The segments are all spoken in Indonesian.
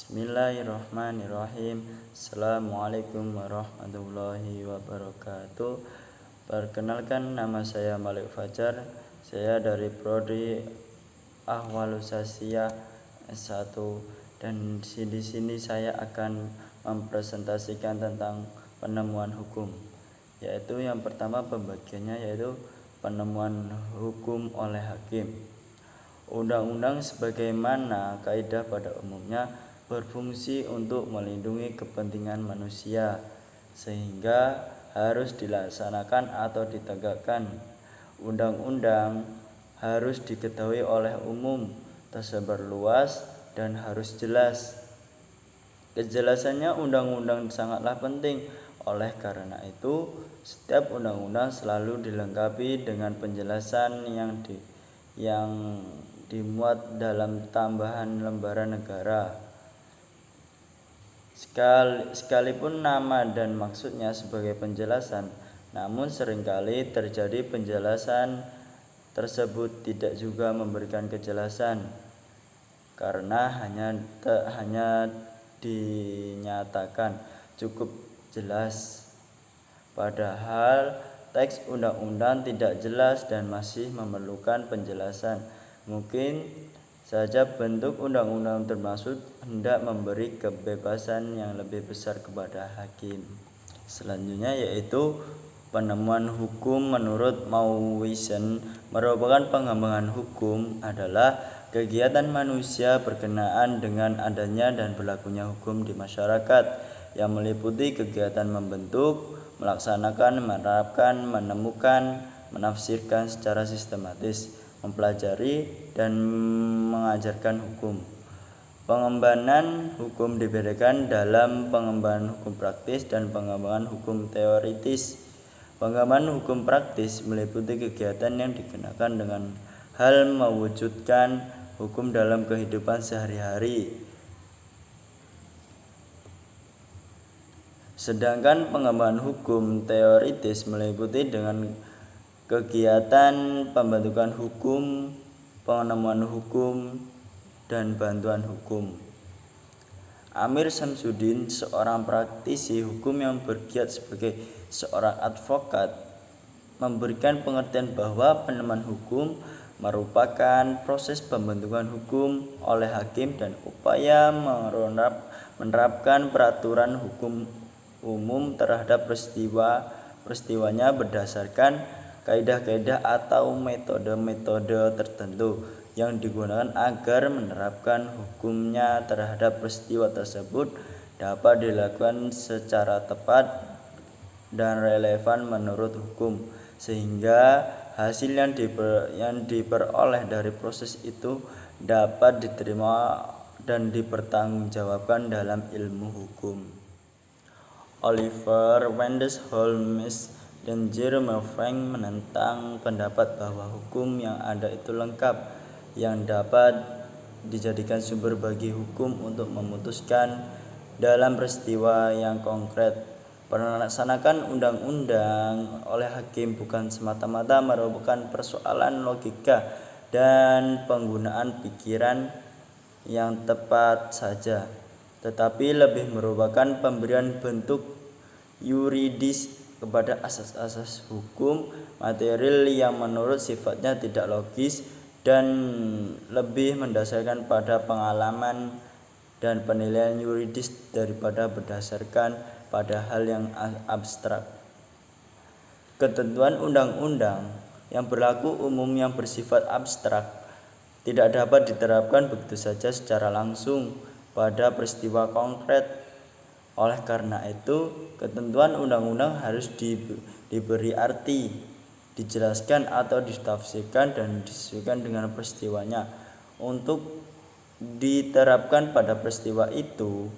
Bismillahirrahmanirrahim. Assalamualaikum warahmatullahi wabarakatuh. Perkenalkan, nama saya Malik Fajar. Saya dari Prodi Ahwalusasiah S1 dan di sini saya akan mempresentasikan tentang penemuan hukum. Yaitu yang pertama pembagiannya yaitu penemuan hukum oleh hakim. Undang-undang sebagaimana kaidah pada umumnya berfungsi untuk melindungi kepentingan manusia, sehingga harus dilaksanakan atau ditegakkan. Undang-undang harus diketahui oleh umum, tersebar luas, dan harus jelas. Kejelasannya undang-undang sangatlah penting. Oleh karena itu, setiap undang-undang selalu dilengkapi dengan penjelasan yang dimuat dalam tambahan lembaran negara. Sekalipun nama dan maksudnya sebagai penjelasan, namun seringkali terjadi penjelasan tersebut tidak juga memberikan kejelasan karena hanya dinyatakan cukup jelas, padahal teks undang-undang tidak jelas dan masih memerlukan penjelasan. Mungkin saja bentuk undang-undang termasuk hendak memberi kebebasan yang lebih besar kepada hakim. Selanjutnya yaitu penemuan hukum. Menurut Mauwisen, merupakan pengembangan hukum adalah kegiatan manusia berkenaan dengan adanya dan berlakunya hukum di masyarakat yang meliputi kegiatan membentuk, melaksanakan, menerapkan, menemukan, menafsirkan secara sistematis, mempelajari, dan mengajarkan hukum. Pengembangan hukum dibedakan dalam pengembangan hukum praktis dan pengembangan hukum teoritis. Pengembangan hukum praktis meliputi kegiatan yang dikenakan dengan hal mewujudkan hukum dalam kehidupan sehari-hari. Sedangkan pengembangan hukum teoritis meliputi dengan kegiatan pembentukan hukum, penemuan hukum, dan bantuan hukum. Amir Samsudin, seorang praktisi hukum yang bergiat sebagai seorang advokat, memberikan pengertian bahwa penemuan hukum merupakan proses pembentukan hukum oleh hakim dan upaya menerapkan peraturan hukum umum terhadap peristiwanya berdasarkan kaidah-kaidah atau metode-metode tertentu yang digunakan agar menerapkan hukumnya terhadap peristiwa tersebut dapat dilakukan secara tepat dan relevan menurut hukum, sehingga hasil yang diperoleh dari proses itu dapat diterima dan dipertanggungjawabkan dalam ilmu hukum. Oliver Wendell Holmes dan Jerome Frank menentang pendapat bahwa hukum yang ada itu lengkap, yang dapat dijadikan sumber bagi hukum untuk memutuskan dalam peristiwa yang konkret. Melaksanakan undang-undang oleh hakim bukan semata-mata merupakan persoalan logika dan penggunaan pikiran yang tepat saja, tetapi lebih merupakan pemberian bentuk yuridis kepada asas-asas hukum material yang menurut sifatnya tidak logis dan lebih mendasarkan pada pengalaman dan penilaian yuridis daripada berdasarkan pada hal yang abstrak. Ketentuan undang-undang yang berlaku umum yang bersifat abstrak tidak dapat diterapkan begitu saja secara langsung pada peristiwa konkret. Oleh karena itu, ketentuan undang-undang harus diberi arti, dijelaskan atau ditafsirkan dan disesuaikan dengan peristiwanya. Untuk diterapkan pada peristiwa itu,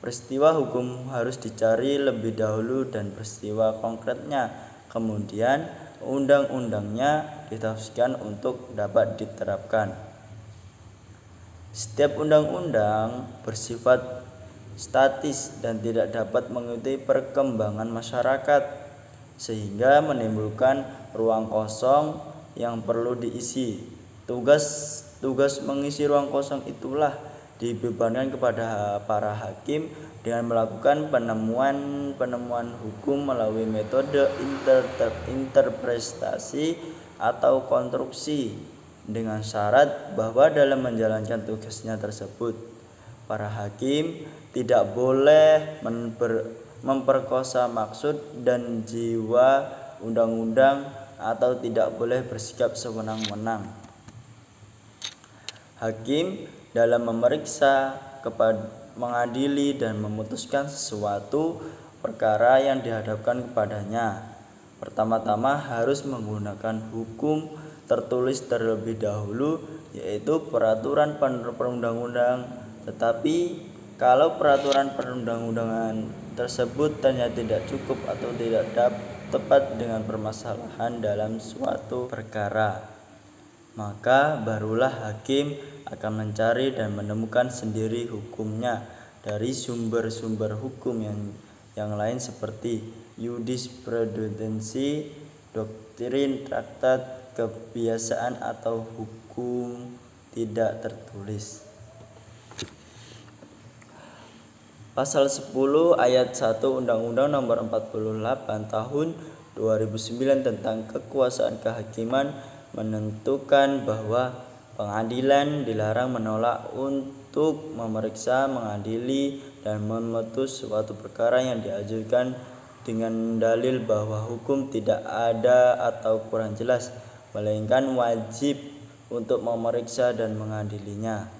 peristiwa hukum harus dicari lebih dahulu dan peristiwa konkretnya, kemudian undang-undangnya ditafsirkan untuk dapat diterapkan. Setiap undang-undang bersifat statis dan tidak dapat mengikuti perkembangan masyarakat, sehingga menimbulkan ruang kosong yang perlu diisi. Tugas mengisi ruang kosong itulah dibebankan kepada para hakim dengan melakukan penemuan hukum melalui metode interpretasi atau konstruksi, dengan syarat bahwa dalam menjalankan tugasnya tersebut para hakim tidak boleh memperkosa maksud dan jiwa undang-undang atau tidak boleh bersikap sewenang-wenang. Hakim dalam memeriksa, mengadili dan memutuskan sesuatu perkara yang dihadapkan kepadanya, pertama-tama harus menggunakan hukum tertulis terlebih dahulu, yaitu peraturan perundang-undang. Tetapi kalau peraturan perundang-undangan tersebut ternyata tidak cukup atau tidak tepat dengan permasalahan dalam suatu perkara, maka barulah hakim akan mencari dan menemukan sendiri hukumnya dari sumber-sumber hukum yang lain seperti jurisprudensi, doktrin, traktat, kebiasaan atau hukum tidak tertulis. Pasal 10 ayat 1 Undang-Undang Nomor 48 Tahun 2009 tentang kekuasaan kehakiman menentukan bahwa pengadilan dilarang menolak untuk memeriksa, mengadili, dan memutus suatu perkara yang diajukan dengan dalil bahwa hukum tidak ada atau kurang jelas, melainkan wajib untuk memeriksa dan mengadilinya.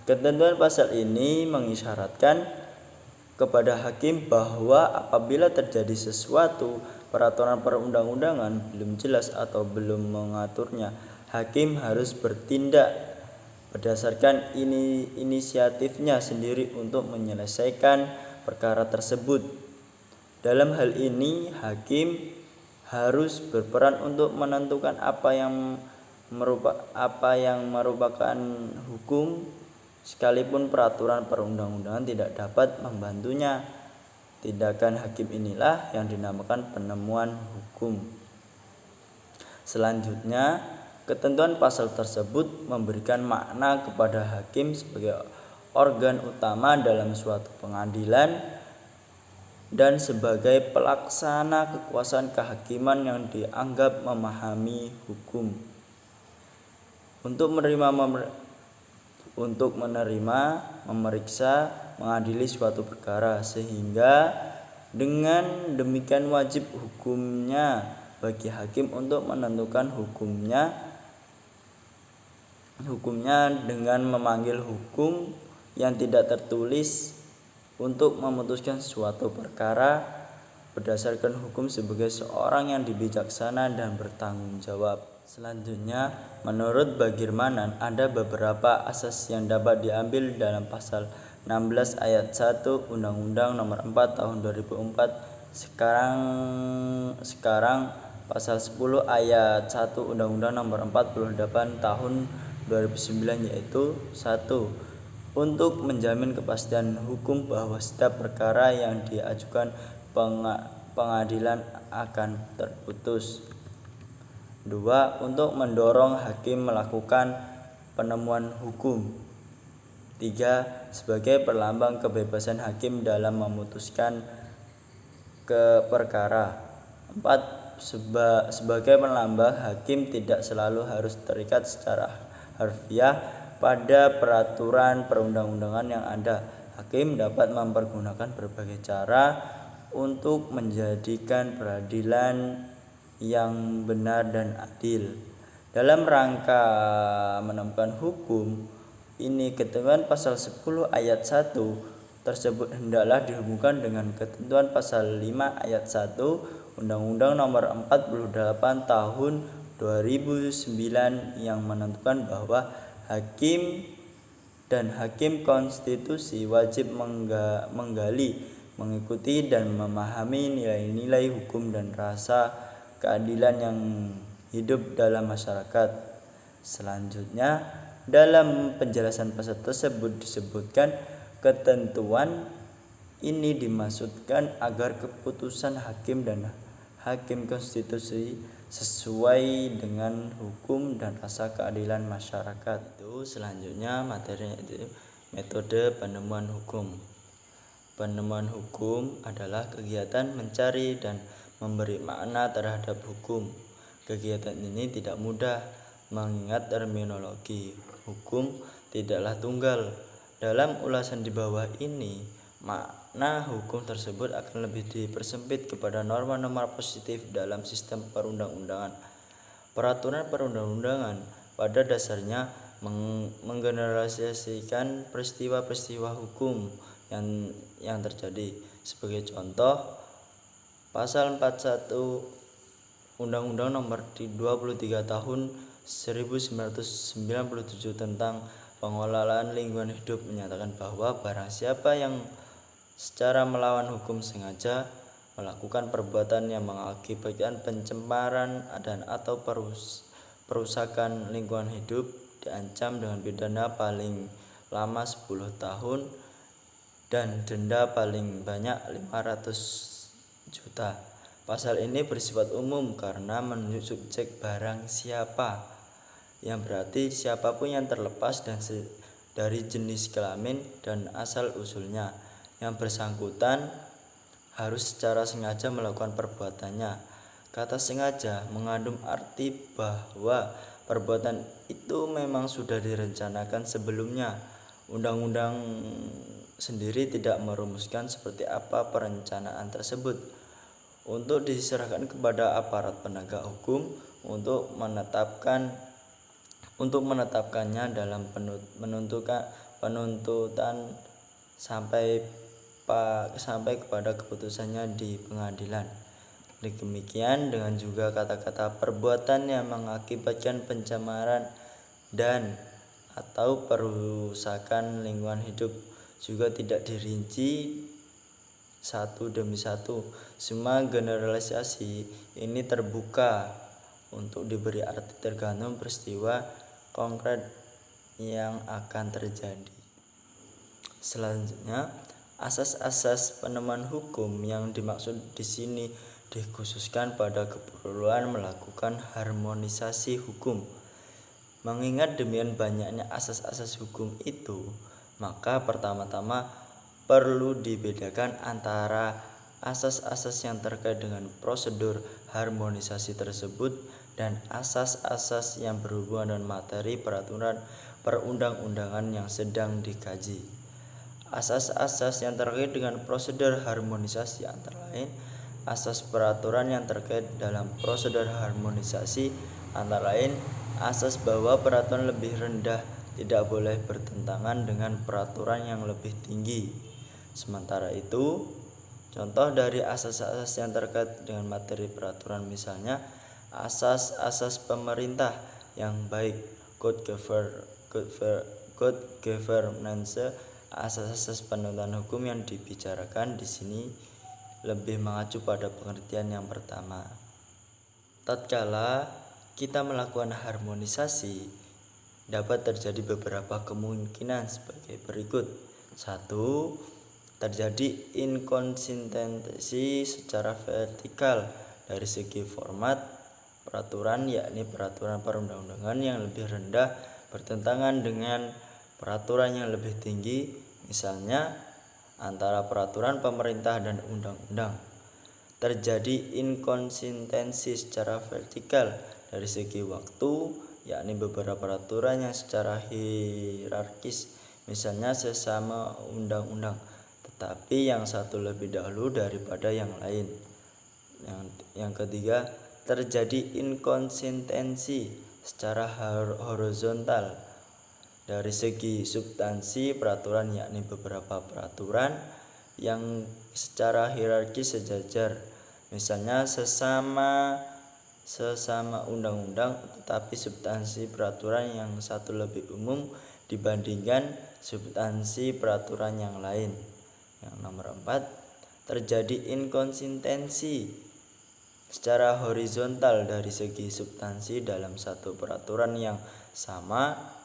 Ketentuan pasal ini mengisyaratkan kepada hakim bahwa apabila terjadi sesuatu peraturan perundang-undangan belum jelas atau belum mengaturnya, hakim harus bertindak berdasarkan inisiatifnya sendiri untuk menyelesaikan perkara tersebut. Dalam hal ini, hakim harus berperan untuk menentukan apa yang merupakan hukum, sekalipun peraturan perundang-undangan tidak dapat membantunya. Tindakan hakim inilah yang dinamakan penemuan hukum. Selanjutnya, ketentuan pasal tersebut memberikan makna kepada hakim sebagai organ utama dalam suatu pengadilan dan sebagai pelaksana kekuasaan kehakiman yang dianggap memahami hukum. Untuk menerima, memeriksa, mengadili suatu perkara, sehingga dengan demikian wajib hukumnya bagi hakim untuk menentukan hukumnya dengan memanggil hukum yang tidak tertulis untuk memutuskan suatu perkara berdasarkan hukum sebagai seorang yang bijaksana dan bertanggung jawab. Selanjutnya, menurut Bagirmanan, ada beberapa asas yang dapat diambil dalam pasal 16 ayat 1 Undang-Undang Nomor 4 Tahun 2004. Sekarang pasal 10 ayat 1 Undang-Undang Nomor 48 Tahun 2009, yaitu 1. Untuk menjamin kepastian hukum bahwa setiap perkara yang diajukan pengadilan akan terputus. 2. Untuk mendorong hakim melakukan penemuan hukum. 3. Sebagai perlambang kebebasan hakim dalam memutuskan perkara. 4. Sebagai perlambang hakim tidak selalu harus terikat secara harfiah pada peraturan perundang-undangan yang ada. Hakim dapat mempergunakan berbagai cara untuk menjadikan peradilan yang benar dan adil. Dalam rangka menemukan hukum ini, ketentuan pasal 10 ayat 1 tersebut hendaklah dihubungkan dengan ketentuan pasal 5 ayat 1 Undang-Undang Nomor 48 Tahun 2009 yang menentukan bahwa hakim dan hakim konstitusi wajib menggali, mengikuti dan memahami nilai-nilai hukum dan rasa keadilan yang hidup dalam masyarakat. Selanjutnya, dalam penjelasan pasal tersebut disebutkan ketentuan ini dimaksudkan agar keputusan hakim dan hakim konstitusi sesuai dengan hukum dan rasa keadilan masyarakat. Itu selanjutnya materinya itu metode penemuan hukum. Penemuan hukum adalah kegiatan mencari dan memberi makna terhadap hukum. Kegiatan ini tidak mudah mengingat terminologi hukum tidaklah tunggal. Dalam ulasan di bawah ini, makna hukum tersebut akan lebih dipersempit kepada norma-norma positif dalam sistem perundang-undangan. Peraturan perundang-undangan pada dasarnya menggeneralisasikan peristiwa-peristiwa hukum yang terjadi. Sebagai contoh, pasal 41 Undang-Undang Nomor 23 Tahun 1997 tentang pengelolaan lingkungan hidup menyatakan bahwa barang siapa yang secara melawan hukum sengaja melakukan perbuatan yang mengakibatkan pencemaran dan atau perusakan lingkungan hidup diancam dengan pidana paling lama 10 tahun dan denda paling banyak 500 juta. Pasal ini bersifat umum karena mensubjek barang siapa, yang berarti siapapun yang terlepas dari jenis kelamin dan asal usulnya. Yang bersangkutan harus secara sengaja melakukan perbuatannya. Kata sengaja mengandung arti bahwa perbuatan itu memang sudah direncanakan sebelumnya. Undang-undang sendiri tidak merumuskan seperti apa perencanaan tersebut. Untuk diserahkan kepada aparat penegak hukum untuk menetapkannya dalam penuntutan sampai kepada keputusannya di pengadilan. Demikian dengan juga kata-kata perbuatan yang mengakibatkan pencemaran dan atau perusakan lingkungan hidup juga tidak dirinci satu demi satu. Semua generalisasi ini terbuka untuk diberi arti tergantung peristiwa konkret yang akan terjadi. Selanjutnya, asas-asas penemuan hukum yang dimaksud di sini dikhususkan pada keperluan melakukan harmonisasi hukum. Mengingat demikian banyaknya asas-asas hukum itu, maka pertama-tama perlu dibedakan antara asas-asas yang terkait dengan prosedur harmonisasi tersebut dan asas-asas yang berhubungan dengan materi peraturan perundang-undangan yang sedang dikaji. Asas-asas yang terkait dengan prosedur harmonisasi antara lain asas peraturan yang terkait dalam prosedur harmonisasi antara lain asas bahwa peraturan lebih rendah tidak boleh bertentangan dengan peraturan yang lebih tinggi. Sementara itu, contoh dari asas-asas yang terkait dengan materi peraturan misalnya asas-asas pemerintah yang baik, good governance. Asas-asas penuntut hukum yang dibicarakan di sini lebih mengacu pada pengertian yang pertama. Tatkala kita melakukan harmonisasi, dapat terjadi beberapa kemungkinan sebagai berikut. 1. Terjadi inkonsistensi secara vertikal dari segi format peraturan, yakni peraturan perundang-undangan yang lebih rendah bertentangan dengan peraturan yang lebih tinggi, misalnya antara peraturan pemerintah dan undang-undang. Terjadi inkonsistensi secara vertikal dari segi waktu, yakni beberapa peraturan yang secara hierarkis, misalnya sesama undang-undang, tetapi yang satu lebih dahulu daripada yang lain. Yang ketiga, terjadi inkonsistensi secara horizontal dari segi substansi peraturan, yakni beberapa peraturan yang secara hierarkis sejajar, misalnya sesama undang-undang, tetapi substansi peraturan yang satu lebih umum dibandingkan substansi peraturan yang lain. Yang nomor 4, terjadi inkonsistensi secara horizontal dari segi substansi dalam satu peraturan yang sama,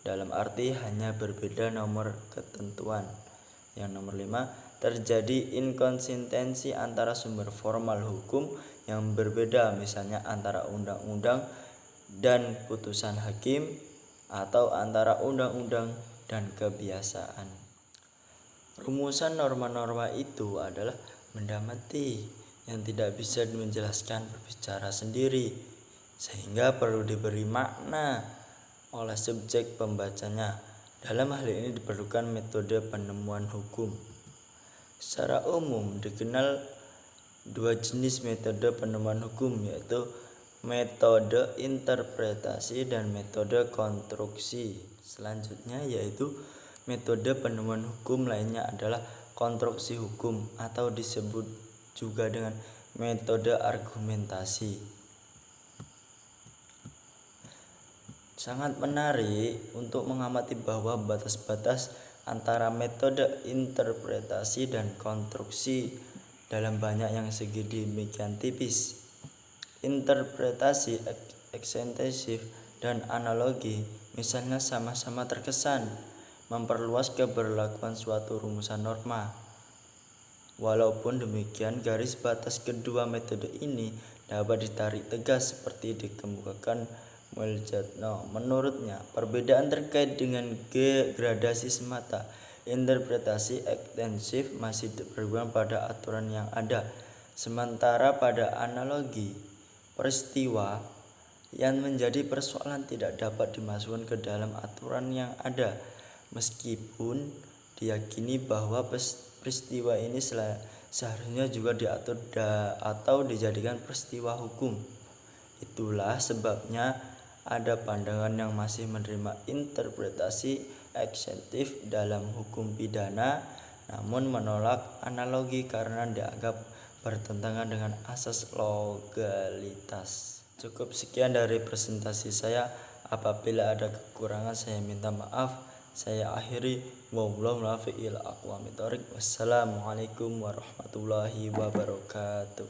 dalam arti hanya berbeda nomor ketentuan. Yang nomor 5, terjadi inkonsistensi antara sumber formal hukum yang berbeda, misalnya antara undang-undang dan putusan hakim atau antara undang-undang dan kebiasaan. Rumusan norma-norma itu adalah benda mati yang tidak bisa menjelaskan berbicara sendiri, sehingga perlu diberi makna oleh subjek pembacanya. Dalam hal ini diperlukan metode penemuan hukum. Secara umum dikenal dua jenis metode penemuan hukum, yaitu metode interpretasi dan metode konstruksi. Selanjutnya yaitu metode penemuan hukum lainnya adalah konstruksi hukum atau disebut juga dengan metode argumentasi. Sangat menarik untuk mengamati bahwa batas-batas antara metode interpretasi dan konstruksi dalam banyak yang segi demikian tipis. Interpretasi ekstensif dan analogi misalnya sama-sama terkesan memperluas keberlakuan suatu rumusan norma. Walaupun demikian, garis batas kedua metode ini dapat ditarik tegas seperti dikemukakan Muljadno. Menurutnya, perbedaan terkait dengan gradasi semata. Interpretasi ekstensif masih berpegang pada aturan yang ada, sementara pada analogi, peristiwa yang menjadi persoalan tidak dapat dimasukkan ke dalam aturan yang ada, meskipun diyakini bahwa peristiwa ini seharusnya juga diatur atau dijadikan peristiwa hukum. Itulah sebabnya ada pandangan yang masih menerima interpretasi ekstensif dalam hukum pidana, namun menolak analogi karena dianggap bertentangan dengan asas legalitas. Cukup sekian dari presentasi saya. Apabila ada kekurangan saya minta maaf. Saya akhiri. Wassalamualaikum warahmatullahi wabarakatuh.